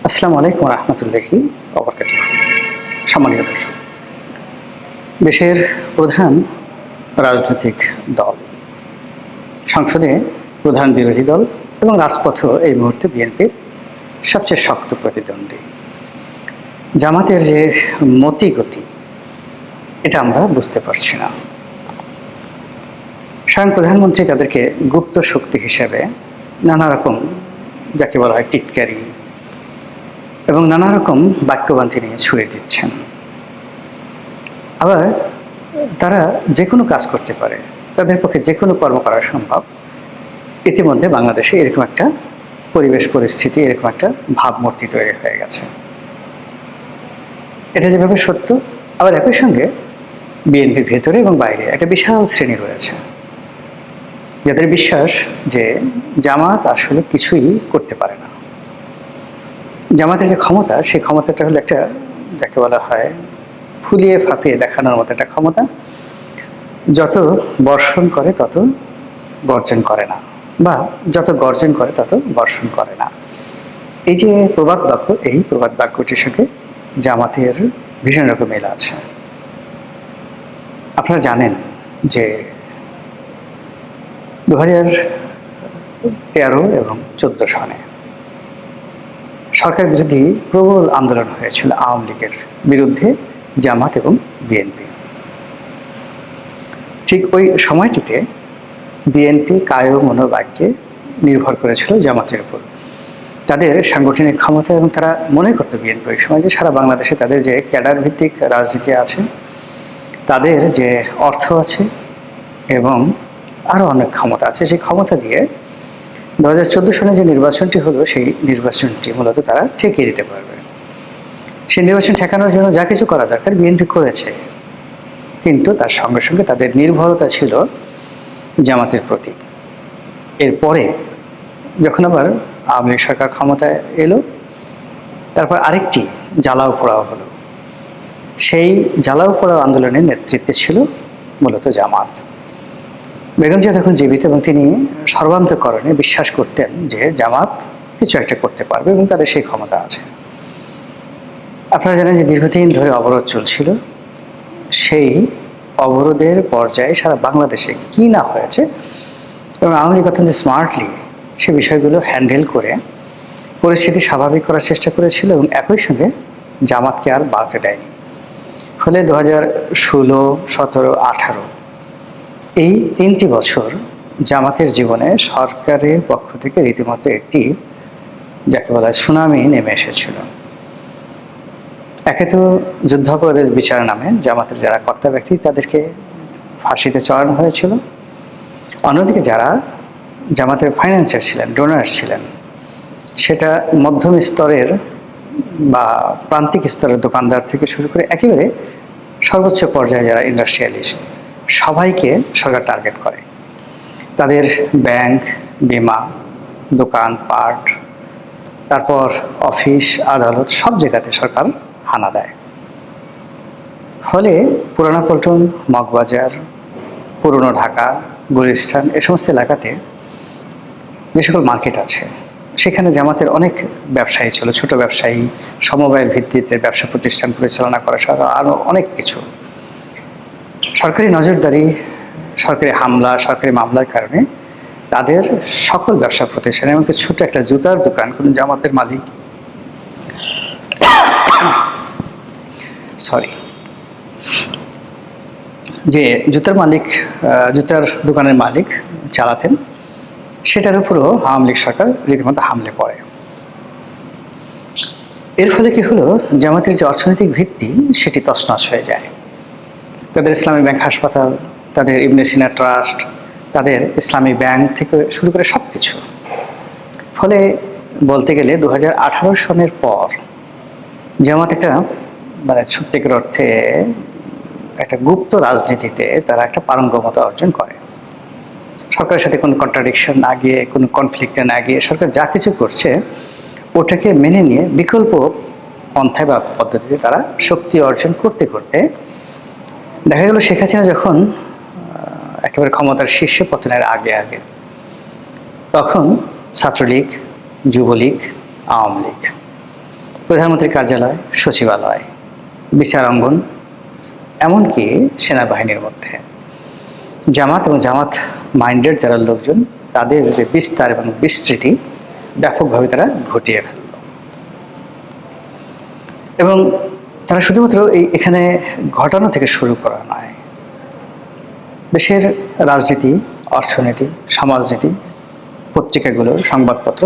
আসসালামু আলাইকুম রহমতুল্লাহি ওবরকাতুহু। সম্মানিত দর্শক, দেশের প্রধান রাজনৈতিক দল, সংসদে প্রধান বিরোধী দল এবং রাজপথেও এই মুহূর্তে বিএনপির সবচেয়ে শক্ত প্রতিদ্বন্দ্বী। জামাতের যে মতিগতি, এটা আমরা বুঝতে পারছি না। স্বয়ং প্রধানমন্ত্রী তাদেরকে গুপ্ত শক্তি হিসেবে নানা রকম, যাকে বলা হয় টিটকারি এবং নানা রকম বাক্যবান্তি নিয়ে ছুড়ে দিচ্ছেন। আবার তারা যে কোনো কাজ করতে পারে, তাদের পক্ষে যে কোনো কর্ম করা সম্ভব। ইতিমধ্যে বাংলাদেশে এরকম একটা পরিবেশ পরিস্থিতি, এরকম একটা ভাবমূর্তি তৈরি হয়ে গেছে। এটা যেভাবে সত্য, আবার একই সঙ্গে বিএনপির ভেতরে এবং বাইরে একটা বিশাল শ্রেণী রয়েছে যাদের বিশ্বাস যে জামাত আসলে কিছুই করতে পারে না। জামাতের যে ক্ষমতা, সেই ক্ষমতাটা হলো একটা, যাকে বলা হয় ফুলিয়ে ফাঁপিয়ে দেখানোর মতো একটা ক্ষমতা। যত বর্ষণ করে তত গর্জন করে না, বা যত গর্জন করে তত বর্ষণ করে না। এই যে প্রবাদ বাক্য, এই প্রবাদ বাক্যটির সঙ্গে জামাতের ভীষণ রকম মিল আছে। আপনারা জানেন যে 2013 এবং 14 সনে সরকার বিরোধী প্রবল আন্দোলন হয়েছিল আওয়ামী লীগের বিরুদ্ধে জামাত এবং বিএনপি। ঠিক ওই সময়টিতে বিএনপি কায় মনোবাক্যে নির্ভর করেছিল জামাতের উপর, তাদের সাংগঠনিক ক্ষমতা, এবং তারা মনে করতো বিএনপি ওই সময় যে সারা বাংলাদেশে তাদের যে ক্যাডার ভিত্তিক রাজনীতি আছে, তাদের যে অর্থ আছে এবং আরও অনেক ক্ষমতা আছে, সেই ক্ষমতা দিয়ে 2014 সনে যে নির্বাচনটি হলো, সেই নির্বাচনটি মূলত তারা ঠেকিয়ে দিতে পারবে। সেই নির্বাচন ঠেকানোর জন্য যা কিছু করা দরকার বিএনপি করেছে, কিন্তু তার সঙ্গে সঙ্গে তাদের নির্ভরতা ছিল জামাতের প্রতি। এরপরে যখন আবার আওয়ামী লীগ সরকার ক্ষমতায় এলো, তারপর আরেকটি জ্বালাও পোড়াও হলো। সেই জ্বালাও পোড়াও আন্দোলনের নেতৃত্বে ছিল মূলত জামাত। বেগম জিয়া তখন জীবিত এবং তিনি সর্বান্তকরণে বিশ্বাস করতেন যে জামাত কিছু একটা করতে পারবে এবং তাদের সেই ক্ষমতা আছে। আপনারা জানেন যে দীর্ঘদিন ধরে অবরোধ চলছিল। সেই অবরোধের পর্যায়ে সারা বাংলাদেশে কি না হয়েছে, এবং আওয়ামী লীগ অত্যন্ত স্মার্টলি সে বিষয়গুলো হ্যান্ডেল করে পরিস্থিতি স্বাভাবিক করার চেষ্টা করেছিল, এবং একই সঙ্গে জামাতকে আর বাড়তে দেয়নি। ফলে 2016, 17, 18 এই 3টি বছর জামাতের জীবনে সরকারের পক্ষ থেকে রীতিমতো একটি, যাকে বলা হয় সুনামি নেমে এসেছিল। একে তো যুদ্ধাপরাধের বিচার নামে জামাতের যারা কর্তা ব্যক্তি তাদেরকে ফাঁসিতে চড়ানো হয়েছিল। অন্যদিকে যারা জামাতের ফাইন্যান্সার ছিলেন, ডোনার ছিলেন, সেটা মধ্যম স্তরের বা প্রান্তিক স্তরের দোকানদার থেকে শুরু করে একেবারে সর্বোচ্চ পর্যায়ে যারা ইন্ডাস্ট্রিয়ালিস্ট, সবাইকে সরকার টার্গেট করে। তাদের ব্যাংক, বিমা, দোকান পাট, তারপর অফিস, আদালত, সব জায়গাতে সরকার হানা দেয়। ফলে পুরানা পল্টন, মগবাজার, পুরনো ঢাকা, গুলিস্তান, এ সমস্ত এলাকাতে যে সকল মার্কেট আছে, সেখানে জামাতের অনেক ব্যবসায়ী ছিল, ছোট ব্যবসায়ী, সমবায়ের ভিত্তিতে ব্যবসা প্রতিষ্ঠান পরিচালনা করা সহ আরও অনেক কিছু। সরকারি নজরদারি, সরকারি হামলা, সরকারি মামলার কারণে তাদের সকল ব্যবসা প্রতিষ্ঠান, এমনকি ছোট একটা জুতার দোকান কোনো জামাতের মালিক যে জুতার মালিক, জুতার দোকানের মালিক চালাতেন, সেটার উপরও আওয়ামী লীগ সরকার রীতিমতো হামলে পড়ে। এর ফলে কি হলো, জামাতের যে অর্থনৈতিক ভিত্তি সেটি তছনছ হয়ে যায়। তাদের ইসলামী ব্যাংক হাসপাতাল, তাদের ইবনে সিনা ট্রাস্ট, তাদের ইসলামী ব্যাংক থেকে শুরু করে সব কিছু। ফলে বলতে গেলে 2018 সনের পর জামাত একটা সত্যিকার অর্থে একটা গুপ্ত রাজনীতিতে তারা একটা পারঙ্গমতা অর্জন করে। সরকারের সাথে কোনো কন্ট্রাডিকশন না গিয়ে, কোনো কনফ্লিক্টে না গিয়ে সরকার যা কিছু করছে ওটাকে মেনে নিয়ে বিকল্প পন্থায় বা পদ্ধতিতে তারা শক্তি অর্জন করতে করতে দেখা গেল শেখ হাসিনা যখন একেবারে ক্ষমতার শীর্ষে পতনের আগে আগে, তখন ছাত্রলীগ, যুবলীগ, আওয়ামী লীগ প্রধানমন্ত্রীর কার্যালয়, সচিবালয়, বিচার অঙ্গন, এমনকি সেনাবাহিনীর মধ্যে জামাত এবং জামাত মাইন্ডেড যারা লোকজন, তাদের যে বিস্তার এবং বিস্তৃতি ব্যাপকভাবে তারা ঘটিয়ে ফেলল। এবং তারা শুধুমাত্র এখানে ঘটানো থেকে শুরু করা নয়, দেশের রাজনীতি, অর্থনীতি, সমাজনীতি, পত্রিকাগুলো, সংবাদপত্র,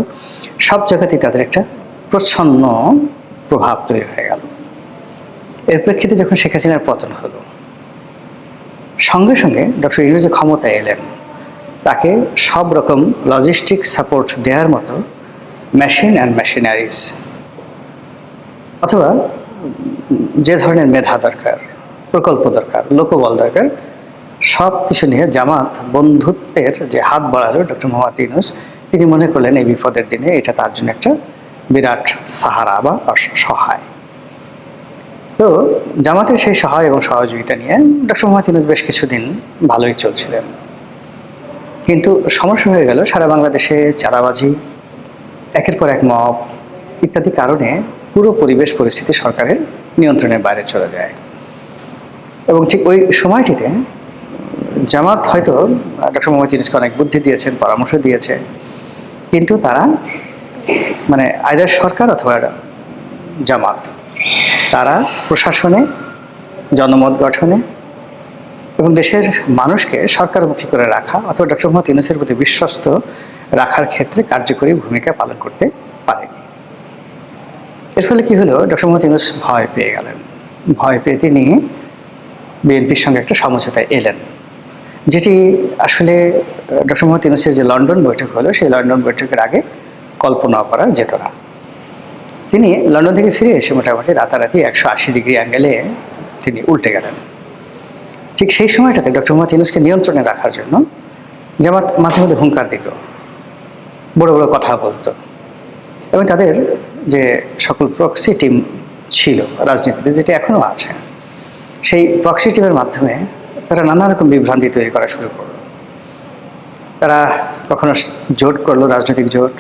সব জায়গাতেই তাদের একটা প্রচ্ছন্ন প্রভাব তৈরি হয়ে গেল। এর প্রেক্ষিতে যখন শেখ হাসিনার পতন হলো, সঙ্গে সঙ্গে ডক্টর ইউনূস ক্ষমতায় এলেন, তাকে সব রকম লজিস্টিক সাপোর্ট দেওয়ার মতো মেশিন অ্যান্ড মেশিনারিজ, অথবা যে ধরনের মেধা দরকার, প্রকল্প দরকার, লোকবল দরকার, সব কিছু নিয়ে জামাত বন্ধুত্বের যে হাত বাড়ালো ডক্টর মোহাম্মদ ইউনূস, তিনি মনে করলেন এই বিপদের দিনে এটা তার জন্য একটা বিরাট সাহারা বা সহায়। তো জামাতের সেই সহায় এবং সহযোগিতা নিয়ে ডক্টর মোহাম্মদ ইউনূস বেশ কিছুদিন ভালোই চলছিলেন। কিন্তু সমস্যা হয়ে গেল, সারা বাংলাদেশে চাঁদাবাজি, একের পর এক মব ইত্যাদি কারণে পুরো পরিবেশ পরিস্থিতি সরকারের নিয়ন্ত্রণের বাইরে চলে যায়। এবং ঠিক ওই সময়টিতে জামাত হয়তো ডক্টর মোহাম্মদ ইউনূসকে অনেক বুদ্ধি দিয়েছেন, পরামর্শ দিয়েছে, কিন্তু তারা মানে আইদার সরকার অথবা জামাত, তারা প্রশাসনে, জনমত গঠনে এবং দেশের মানুষকে সরকারমুখী করে রাখা অথবা ডক্টর মোহাম্মদ ইউনূসের প্রতি বিশ্বস্ত রাখার ক্ষেত্রে কার্যকরী ভূমিকা পালন করতে পারেনি। এর ফলে কি হলো, ডক্টর মোহাম্মদ ইউনূস ভয় পেয়ে গেলেন। ভয় পেয়ে তিনি বিএনপির সঙ্গে একটা সমঝোতায় এলেন, যেটি আসলে ডক্টর মোহাম্মদ ইউনূসের যে লন্ডন বৈঠক হলো, সেই লন্ডন বৈঠকের আগে কল্পনা করা যেত না। তিনি লন্ডন থেকে ফিরে এসে মোটামুটি রাতারাতি 180 ডিগ্রি অ্যাঙ্গেলে তিনি উল্টে গেলেন। ঠিক সেই সময়টাতে ডক্টর মোহাম্মদ ইউনূসকে নিয়ন্ত্রণে রাখার জন্য জামাত মাঝে মধ্যে হুঙ্কার দিত, বড় বড় কথা বলতো, এবং তাদের যে সকল প্রক্সি টিম ছিল রাজনীতিতে, যেটি এখনও আছে, সেই প্রক্সি টিমের মাধ্যমে তারা নানা রকম বিভ্রান্তি তৈরি করা শুরু করলো। তারা কখনো জোট করলো, রাজনৈতিক জোট,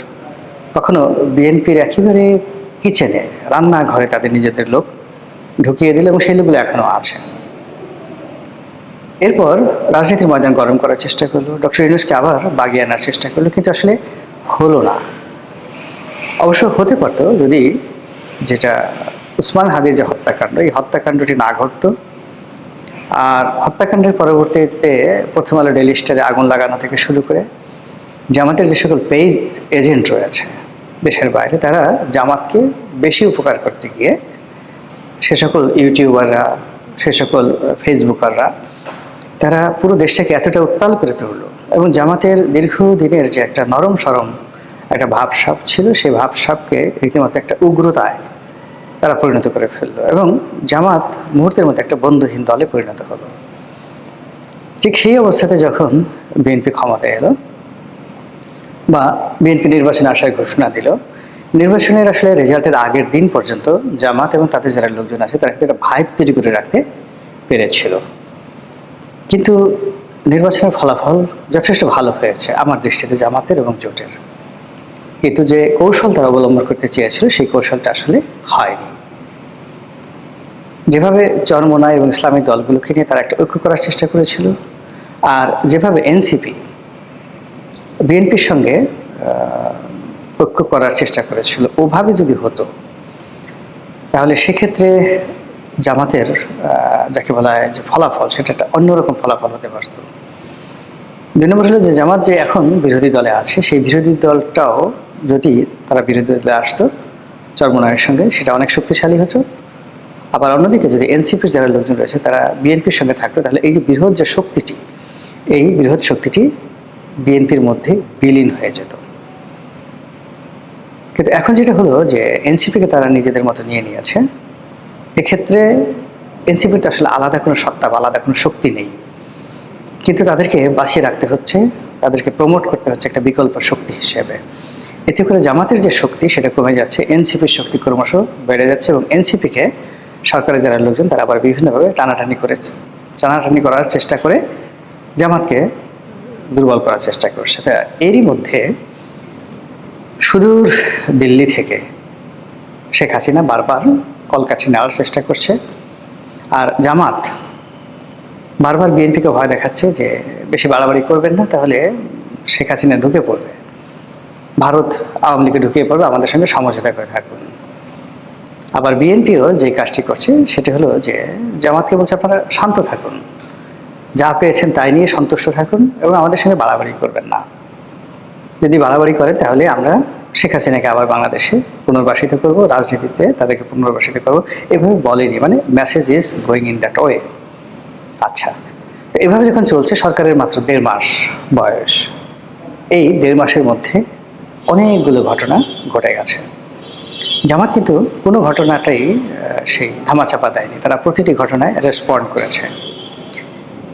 কখনো বিএনপির একেবারে কিচেনে, রান্নাঘরে তাদের নিজেদের লোক ঢুকিয়ে দিল, এবং সেই লোকগুলো এখনও আছে। এরপর রাজনীতির ময়দান গরম করার চেষ্টা করলো, ডক্টর ইউনূসকে আবার বাগিয়ে আনার চেষ্টা করলো, কিন্তু আসলে হলো না। অবশ্য হতে পারতো যদি যেটা উসমান হাদির যে হত্যাকাণ্ড, এই হত্যাকাণ্ডটি না ঘটতো, আর হত্যাকাণ্ডের পরবর্তীতে প্রথম আলো ডেইলি স্টারে আগুন লাগানো থেকে শুরু করে জামাতের যে সকল পেইড এজেন্ট রয়েছে দেশের বাইরে, তারা জামাতকে বেশি উপকার করতে গিয়ে সে সকল ইউটিউবাররা, সে সকল ফেসবুকাররা, তারা পুরো দেশটাকে এতটা উত্তাল করে তুলল, এবং জামাতের দীর্ঘদিনের যে একটা নরম সরম একটা ভাবসাব ছিল, সেই ভাবসাবকে রীতিমতো একটা উগ্রতায় তারা পরিণত করে ফেললো, এবং জামাত মুহূর্তের মধ্যে একটা বন্ধুহীন দলে পরিণত হলো। ঠিক সেই অবস্থাতে যখন বিএনপি ক্ষমতায় এলো বা বিএনপি নির্বাচনে আসার ঘোষণা দিল, নির্বাচনের আসলে রেজাল্টের আগের দিন পর্যন্ত জামাত এবং তাদের যারা লোকজন আছে তারা একটা ভাইব তৈরি করে রাখতে পেরেছিল। কিন্তু নির্বাচনের ফলাফল যথেষ্ট ভালো হয়েছে আমার দৃষ্টিতে, জামাতের এবং জোটের। কিন্তু যে কৌশল তারা অবলম্বন করতে চেয়েছিল, সেই কৌশলটা আসলে হয়নি। যেভাবে চরমোনাই এবং ইসলামিক দলগুলোকে নিয়ে তারা একটা ঐক্য করার চেষ্টা করেছিল, আর যেভাবে এনসিপি বিএনপির সঙ্গে ঐক্য করার চেষ্টা করেছিল, ওভাবে যদি হতো তাহলে সেক্ষেত্রে জামাতের যাকে বলা হয় যে ফলাফল, সেটা একটা অন্যরকম ফলাফল হতে পারত। 2 নম্বর হলো যে জামাত যে এখন বিরোধী দলে আছে, সেই বিরোধী দলটাও যদি তারা বিরোধী দলে আসতো চরমোনাইয়ের সঙ্গে, সেটা অনেক শক্তিশালী হতো। আবার অন্যদিকে যদি এনসিপির যারা লোকজন রয়েছে তারা বিএনপির সঙ্গে থাকতো, তাহলে এই যে বৃহৎ যে শক্তিটি, এই বৃহৎ শক্তিটি বিএনপির মধ্যে বিলীন হয়ে যেত। কিন্তু এখন যেটা হলো যে এনসিপিকে তারা নিজেদের মতো নিয়ে নিয়েছে, এক্ষেত্রে এনসিপির তো আসলে আলাদা কোনো সত্তা বা আলাদা কোনো শক্তি নেই, কিন্তু তাদেরকে বাঁচিয়ে রাখতে হচ্ছে, তাদেরকে প্রমোট করতে হচ্ছে একটা বিকল্প শক্তি হিসেবে। এতে করে জামাতের যে শক্তি সেটা কমে যাচ্ছে, এনসিপির শক্তি ক্রমশ বেড়ে যাচ্ছে, এবং এনসিপিকে সরকারের যারা লোকজন তারা আবার বিভিন্নভাবে টানাটানি করার চেষ্টা করে জামাতকে দুর্বল করার চেষ্টা করছে। এরই মধ্যে সুদূর দিল্লি থেকে শেখ হাসিনা বারবার কলকাঠি নেওয়ার চেষ্টা করছে। আর জামাত বারবার বিএনপিকে ভয় দেখাচ্ছে যে বেশি বাড়াবাড়ি করবেন না, তাহলে শেখ হাসিনা ঢুকে পড়বে, ভারত আওয়ামী লীগে ঢুকিয়ে পড়বে, আমাদের সঙ্গে সমঝোতা করে থাকুন। আবার বিএনপিও যে কাজটি করছে সেটি হলো যে জামাতকে বলছে আপনারা শান্ত থাকুন, যা পেয়েছেন তাই নিয়ে সন্তুষ্ট থাকুন এবং আমাদের সঙ্গে বাড়াবাড়ি করবেন না। যদি বাড়াবাড়ি করেন তাহলে আমরা শেখ হাসিনাকে আবার বাংলাদেশে পুনর্বাসিত করব, রাজনীতিতে তাদেরকে পুনর্বাসিত করব, এভাবে বলেনি। মানে message is going in that way. আচ্ছা, তো এভাবে যখন চলছে, সরকারের মাত্র 1.5 মাস বয়স, এই 1.5 মাসের মধ্যে অনেকগুলো ঘটনা ঘটে গেছে। জামাত কিন্তু কোনো ঘটনাটাই সেই ধামাচাপা দেয়নি, তারা প্রতিটি ঘটনায় রেসপন্ড করেছে।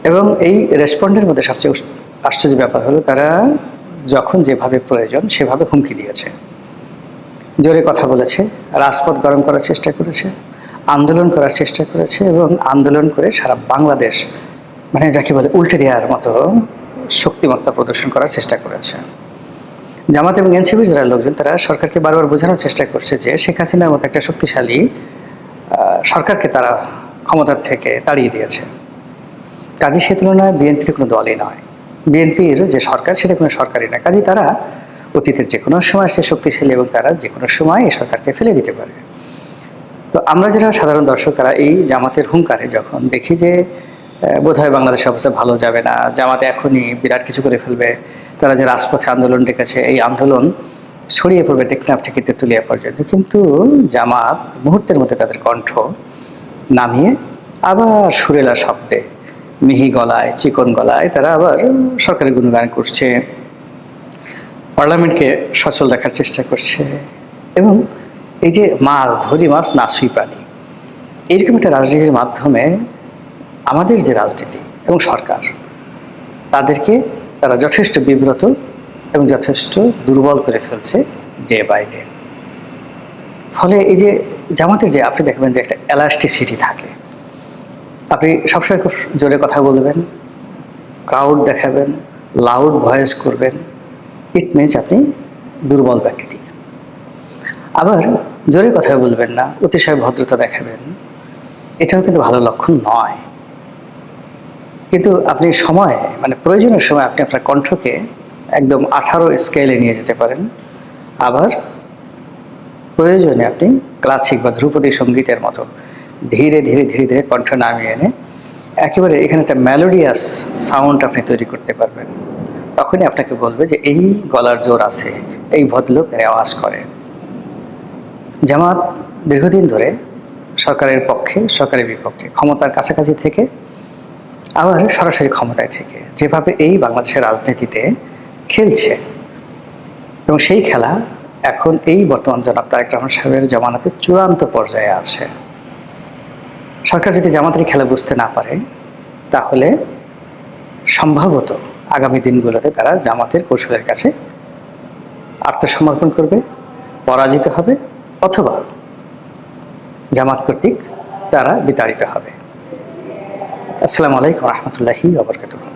এবং এই রেসপন্ডের মধ্যে সবচেয়ে আশ্চর্য ব্যাপার হলো তারা যখন যেভাবে প্রয়োজন সেভাবে হুমকি দিয়েছে, জোরে কথা বলেছে, রাজপথ গরম করার চেষ্টা করেছে, আন্দোলন করার চেষ্টা করেছে এবং আন্দোলন করে সারা বাংলাদেশ মানে যাকে বলে উল্টে দেওয়ার মতো শক্তিমত্তা প্রদর্শন করার চেষ্টা করেছে। জামাত এবং এনসিপির যারা লোকজন তারা সরকারকে বারবার বোঝানোর চেষ্টা করছে যে শেখ হাসিনার মতো একটা শক্তিশালী সরকারকে তারা ক্ষমতার থেকে তাড়িয়ে দিয়েছে। কাজী সে তুলনায় বিএনপির কোনো দলই নয়, বিএনপির যে সরকার সেটা কোনো সরকারই নয়। কাজী তারা অতীতের যে কোনো সময় সে শক্তিশালী এবং তারা যে কোনো সময় এই সরকারকে ফেলে দিতে পারে। তো আমরা যারা সাধারণ দর্শক তারা এই জামাতের হুঙ্কারে যখন দেখি যে বোধহয় বাংলাদেশের অবস্থা ভালো যাবে না, জামাতে এখনই বিরাট কিছু করে ফেলবে, তারা যে রাজপথে আন্দোলন ডেকেছে এই আন্দোলন ছড়িয়ে পড়বে টেকনাফ থেকে তেঁতুলিয়া পর্যন্ত, কিন্তু জামাত মুহূর্তের মধ্যে তাদের কণ্ঠ নামিয়ে আবার সুরেলা শব্দে, মিহি গলায়, চিকন গলায় তারা আবার সরকারের গুণগান করছে, পার্লামেন্টকে সচল রাখার চেষ্টা করছে। এবং এই যে মাছ ধরি মাছ নাসুই প্রাণী, এইরকম একটা রাজনীতির মাধ্যমে আমাদের যে রাজনীতি এবং সরকার তাদেরকে তারা যথেষ্ট বিব্রত এবং যথেষ্ট দুর্বল করে ফেলছে ডে বাই ডে। ফলে এই যে জামাতের যে আপনি দেখবেন যে একটা এলাস্টিসিটি থাকে, আপনি সবসময় খুব জোরে কথা বলবেন, ক্রাউড দেখাবেন, লাউড ভয়েস করবেন, ইট মিনস আপনি দুর্বল ব্যক্তি। আবার জোরে কথা বলবেন না, অতিশয় ভদ্রতা দেখাবেন, এটাও কিন্তু ভালো লক্ষণ নয়। কিন্তু আপনি সময় মানে প্রয়োজনের সময় আপনি আপনার কণ্ঠকে একদম 18 স্কেলে নিয়ে যেতে পারেন, আবার প্রয়োজনে আপনি ক্লাসিক বা ধ্রুপদী সঙ্গীতের মতো ধীরে ধীরে ধীরে ধীরে কণ্ঠ নামিয়ে এনে একেবারে এখানে একটা মেলোডিয়াস সাউন্ড আপনি তৈরি করতে পারবেন। তখনই আপনাকে বলবে যে এই গলার জোর আছে, এই ভদ্রলোক রেওয়াজ করে। জামাত দীর্ঘদিন ধরে সরকারের পক্ষে, সরকারের বিপক্ষে, ক্ষমতার কাছাকাছি থেকে আবার সরাসরি ক্ষমতায় থেকে যেভাবে এই বাংলাদেশের রাজনীতিতে খেলছে, এবং সেই খেলা এখন এই বর্তমান জনাব তারেক রহমান সাহেবের জামানাতে চূড়ান্ত পর্যায়ে আছে। সরকার যদি জামাতের খেলা বুঝতে না পারে তাহলে সম্ভবত আগামী দিনগুলোতে তারা জামাতের কৌশলের কাছে আত্মসমর্পণ করবে, পরাজিত হবে, অথবা জামাত কর্তৃক তারা বিতাড়িত হবে। আসসালামু আলাইকুম রহমতুল্লাহি ওয়া বারাকাতুহু।